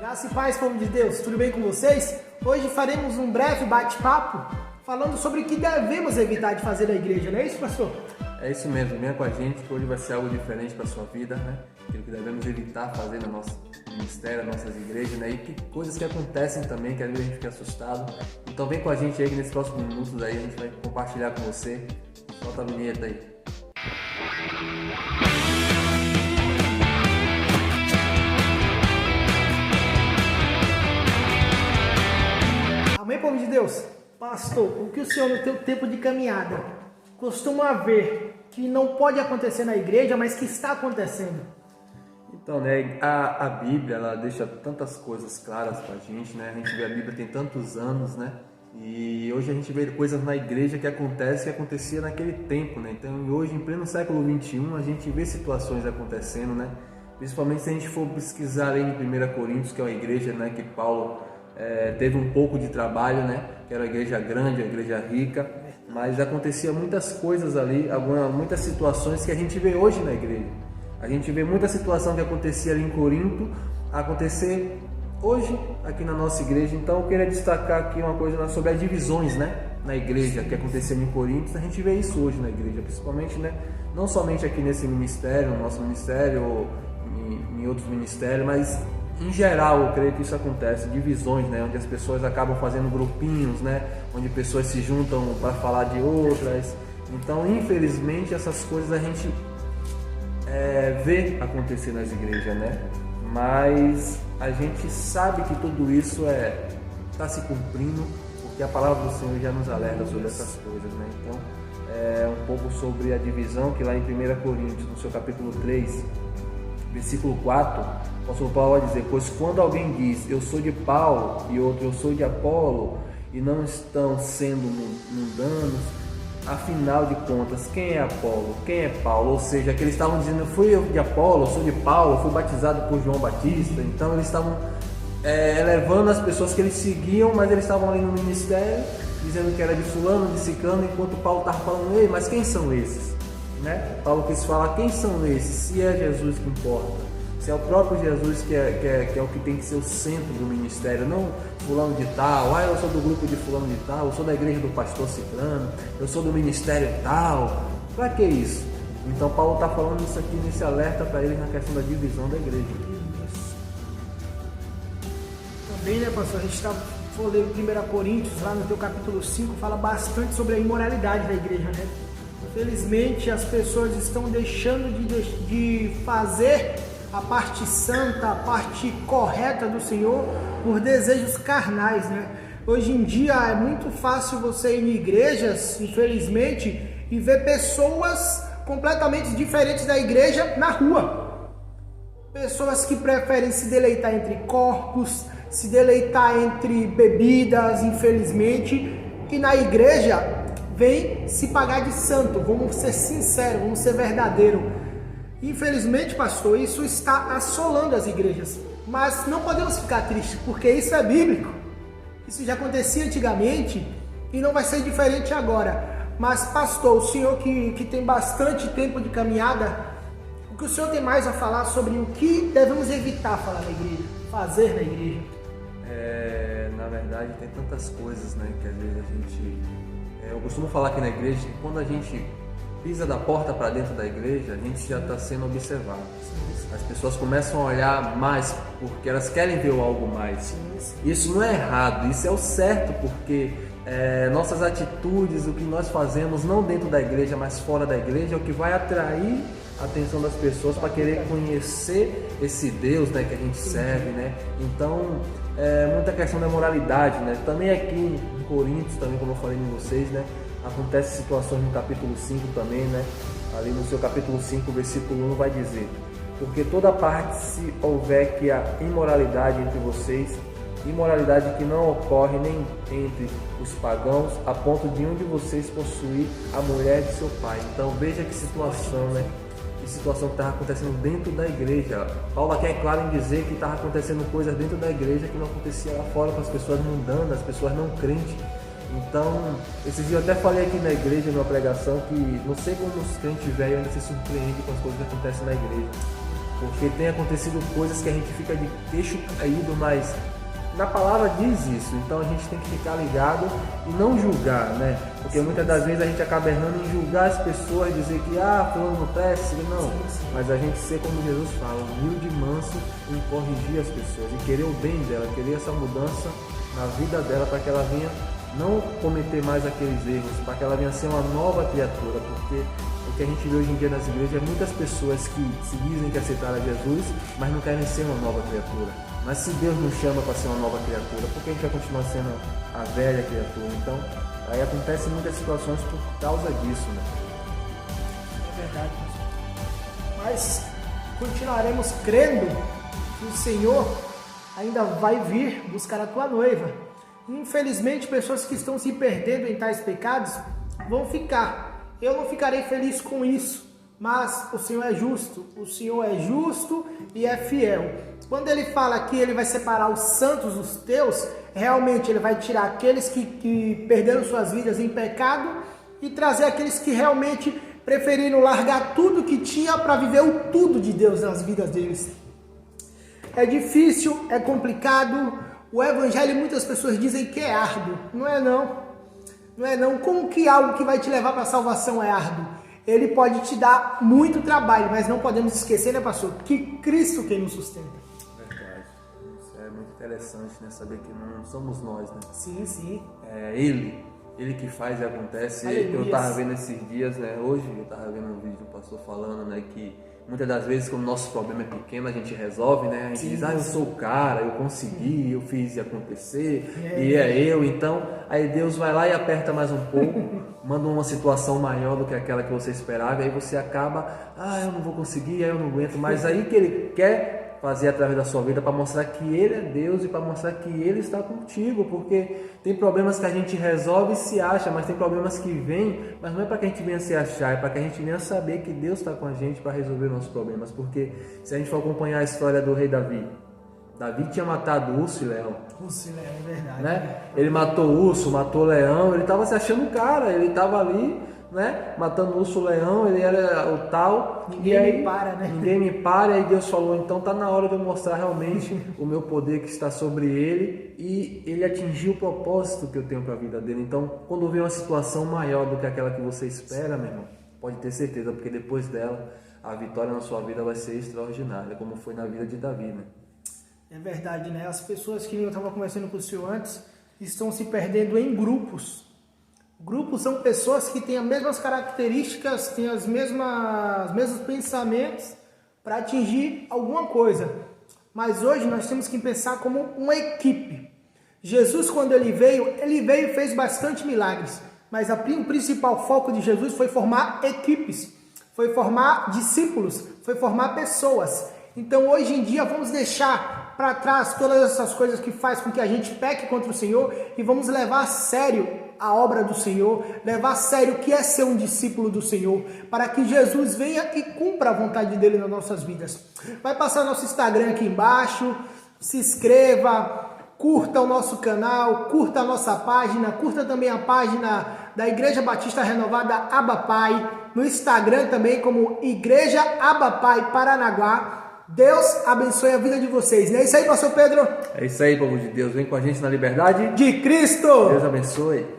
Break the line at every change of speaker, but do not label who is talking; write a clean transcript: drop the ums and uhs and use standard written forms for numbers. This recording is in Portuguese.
Graça e paz, povo de Deus, tudo bem com vocês? Hoje faremos um breve bate-papo falando sobre o que devemos evitar de fazer na igreja, não é isso, pastor?
É isso mesmo, venha com a gente que hoje vai ser algo diferente para a sua vida, né? Aquilo que devemos evitar fazer no nosso ministério, nas nossas igrejas, né? E que coisas que acontecem também, que às vezes a gente fica assustado. Então vem com a gente aí que nesses próximos minutos aí a gente vai compartilhar com você. Solta a vinheta aí.
Amém, povo de Deus? Pastor, o que o senhor no teu tempo de caminhada costuma ver que não pode acontecer na igreja, mas que está acontecendo?
Então, né, a Bíblia, ela deixa tantas coisas claras pra gente, né? A gente vê a Bíblia tem tantos anos, né? E hoje a gente vê coisas na igreja que acontecem que acontecia naquele tempo, né? Então, hoje, em pleno século XXI, a gente vê situações acontecendo, né? Principalmente se a gente for pesquisar aí em 1 Coríntios, que é uma igreja, né, que Paulo teve um pouco de trabalho, né? Que era uma igreja grande, uma igreja rica, mas acontecia muitas coisas ali, muitas situações que a gente vê hoje na igreja. A gente vê muita situação que acontecia ali em Corinto acontecer hoje aqui na nossa igreja. Então eu queria destacar aqui uma coisa sobre as divisões, né, na igreja que acontecia em Corinto. A gente vê isso hoje na igreja, principalmente, né, não somente aqui nesse ministério, no nosso ministério ou em outros ministérios, mas em geral eu creio que isso acontece, divisões, né, onde as pessoas acabam fazendo grupinhos, né, onde pessoas se juntam para falar de outras. Então, infelizmente, essas coisas a gente vê acontecer nas igrejas, né? Mas a gente sabe que tudo isso está se cumprindo, porque a palavra do Senhor já nos alerta sobre essas coisas, né? Então, um pouco sobre a divisão, que lá em 1 Coríntios, no seu capítulo 3, versículo 4, o apóstolo Paulo vai dizer: pois quando alguém diz, eu sou de Paulo, e outro, eu sou de Apolo, e não estão sendo mundanos, afinal de contas, quem é Apolo? Quem é Paulo? Ou seja, que eles estavam dizendo, fui eu de Apolo, eu sou de Paulo, fui batizado por João Batista. Então eles estavam elevando as pessoas que eles seguiam, mas eles estavam ali no ministério, dizendo que era de fulano, de ciclano, enquanto Paulo estava falando, ei, mas quem são esses? Né? Paulo quis falar, quem são esses? Se é Jesus que importa, se é o próprio Jesus que é o que tem que ser o centro do ministério, não fulano de tal, eu sou do grupo de fulano de tal, eu sou da igreja do pastor ciclano, eu sou do ministério tal. Para que isso? Então Paulo está falando isso aqui nesse alerta para eles na questão da divisão da igreja.
Também, né, pastor, a gente está lendo 1 Coríntios, lá no teu capítulo 5, fala bastante sobre a imoralidade da igreja, né? Infelizmente as pessoas estão deixando de fazer a parte santa, a parte correta do Senhor por desejos carnais, né? Hoje em dia é muito fácil você ir em igrejas, infelizmente, e ver pessoas completamente diferentes da igreja na rua. Pessoas que preferem se deleitar entre corpos, se deleitar entre bebidas, infelizmente, e na igreja vem se pagar de santo. Vamos ser sinceros, vamos ser verdadeiros. Infelizmente, pastor, isso está assolando as igrejas, mas não podemos ficar tristes, porque isso é bíblico, isso já acontecia antigamente e não vai ser diferente agora. Mas, pastor, o senhor que tem bastante tempo de caminhada, o que o senhor tem mais a falar sobre o que devemos evitar falar na igreja, fazer na igreja?
Na verdade, tem tantas coisas, né, que às vezes a gente... eu costumo falar aqui na igreja que quando a gente pisa da porta para dentro da igreja, a gente já está sendo observado. As pessoas começam a olhar mais porque elas querem ver algo mais. Isso não é errado, isso é o certo, porque nossas atitudes, o que nós fazemos, não dentro da igreja, mas fora da igreja, é o que vai atrair a atenção das pessoas para querer conhecer esse Deus, né, que a gente serve, né? Então, muita questão da moralidade, né? Também aqui em Coríntios, também como eu falei com vocês, né? Acontece situações no capítulo 5 também, né? Ali no seu capítulo 5, versículo 1 vai dizer: porque toda parte se houver que há imoralidade entre vocês, imoralidade que não ocorre nem entre os pagãos, a ponto de um de vocês possuir a mulher de seu pai. Então veja que situação, né? Que situação que estava acontecendo dentro da igreja. Paulo aqui é claro em dizer que estava acontecendo coisas dentro da igreja que não acontecia lá fora com as pessoas mundanas, as pessoas não crentes. Então, esses dias eu até falei aqui na igreja, numa pregação, que não sei como os crentes velhos ainda se surpreendem com as coisas que acontecem na igreja. porque tem acontecido coisas que a gente fica de queixo caído, mas na palavra diz isso, então a gente tem que ficar ligado e não julgar, né? Porque muitas das vezes a gente acaba errando em julgar as pessoas, dizer que fulano não presta, não. Mas a gente ser como Jesus fala, humilde e manso em corrigir as pessoas e querer o bem dela, querer essa mudança na vida dela para que ela venha não cometer mais aqueles erros, para que ela venha ser uma nova criatura, porque o que a gente vê hoje em dia nas igrejas é muitas pessoas que se dizem que aceitaram Jesus, mas não querem ser uma nova criatura. Mas se Deus nos chama para ser uma nova criatura, por que a gente vai continuar sendo a velha criatura? Então, aí acontecem muitas situações por causa disso, né?
É verdade. Mas continuaremos crendo que o Senhor ainda vai vir buscar a tua noiva. Infelizmente, pessoas que estão se perdendo em tais pecados vão ficar. Eu não ficarei feliz com isso, mas o Senhor é justo e é fiel. Quando ele fala que ele vai separar os santos dos teus, realmente ele vai tirar aqueles que perderam suas vidas em pecado e trazer aqueles que realmente preferiram largar tudo que tinha para viver o tudo de Deus nas vidas deles. É difícil, é complicado, o evangelho muitas pessoas dizem que é árduo, não é não. Não é não. Como que algo que vai te levar para a salvação é árduo? Ele pode te dar muito trabalho, mas não podemos esquecer, né, pastor, que Cristo quem nos sustenta.
Verdade. Isso é muito interessante, né? Saber que não somos nós, né?
Sim.
É Ele que faz e acontece.
Aleluia.
Eu estava vendo esses dias, né? Hoje eu estava vendo um vídeo do pastor falando, né? Que muitas das vezes, quando o nosso problema é pequeno, a gente resolve, né? A gente diz, eu sou o cara, eu consegui, eu fiz e acontecer, e é eu. Então, aí Deus vai lá e aperta mais um pouco, manda uma situação maior do que aquela que você esperava, e aí você acaba, eu não vou conseguir, aí eu não aguento. Mas aí que Ele quer fazer através da sua vida para mostrar que Ele é Deus e para mostrar que Ele está contigo, porque tem problemas que a gente resolve e se acha, mas tem problemas que vêm, mas não é para que a gente venha se achar, é para que a gente venha saber que Deus está com a gente para resolver nossos problemas. Porque se a gente for acompanhar a história do rei Davi tinha matado urso e leão.
Urso e leão, é verdade.
Né? Ele matou urso, matou leão, ele estava se achando o cara, ele estava ali, né, matando urso, leão, ele era o tal.
Ninguém me para, né?
Ninguém me para, e aí Deus falou, então tá na hora de eu mostrar realmente o meu poder que está sobre ele, e ele atingiu o propósito que eu tenho para a vida dele. Então, quando vem uma situação maior do que aquela que você espera, meu irmão, pode ter certeza, porque depois dela, a vitória na sua vida vai ser extraordinária, como foi na vida de Davi, né?
É verdade, né? As pessoas que eu estava conversando com o senhor antes estão se perdendo em grupos. Grupos são pessoas que têm as mesmas características, têm os mesmos pensamentos para atingir alguma coisa. Mas hoje nós temos que pensar como uma equipe. Jesus, quando ele veio e fez bastante milagres. Mas o principal foco de Jesus foi formar equipes, foi formar discípulos, foi formar pessoas. Então hoje em dia vamos deixar para trás todas essas coisas que faz com que a gente peque contra o Senhor e vamos levar a sério a obra do Senhor, levar a sério o que é ser um discípulo do Senhor, para que Jesus venha e cumpra a vontade dele nas nossas vidas. Vai passar nosso Instagram aqui embaixo, se inscreva, curta o nosso canal, curta a nossa página, curta também a página da Igreja Batista Renovada Abapai, no Instagram também como Igreja Abapai Paranaguá. Deus abençoe a vida de vocês. Não é isso aí, pastor Pedro?
É isso aí, povo de Deus. Vem com a gente na liberdade
de Cristo.
Deus abençoe.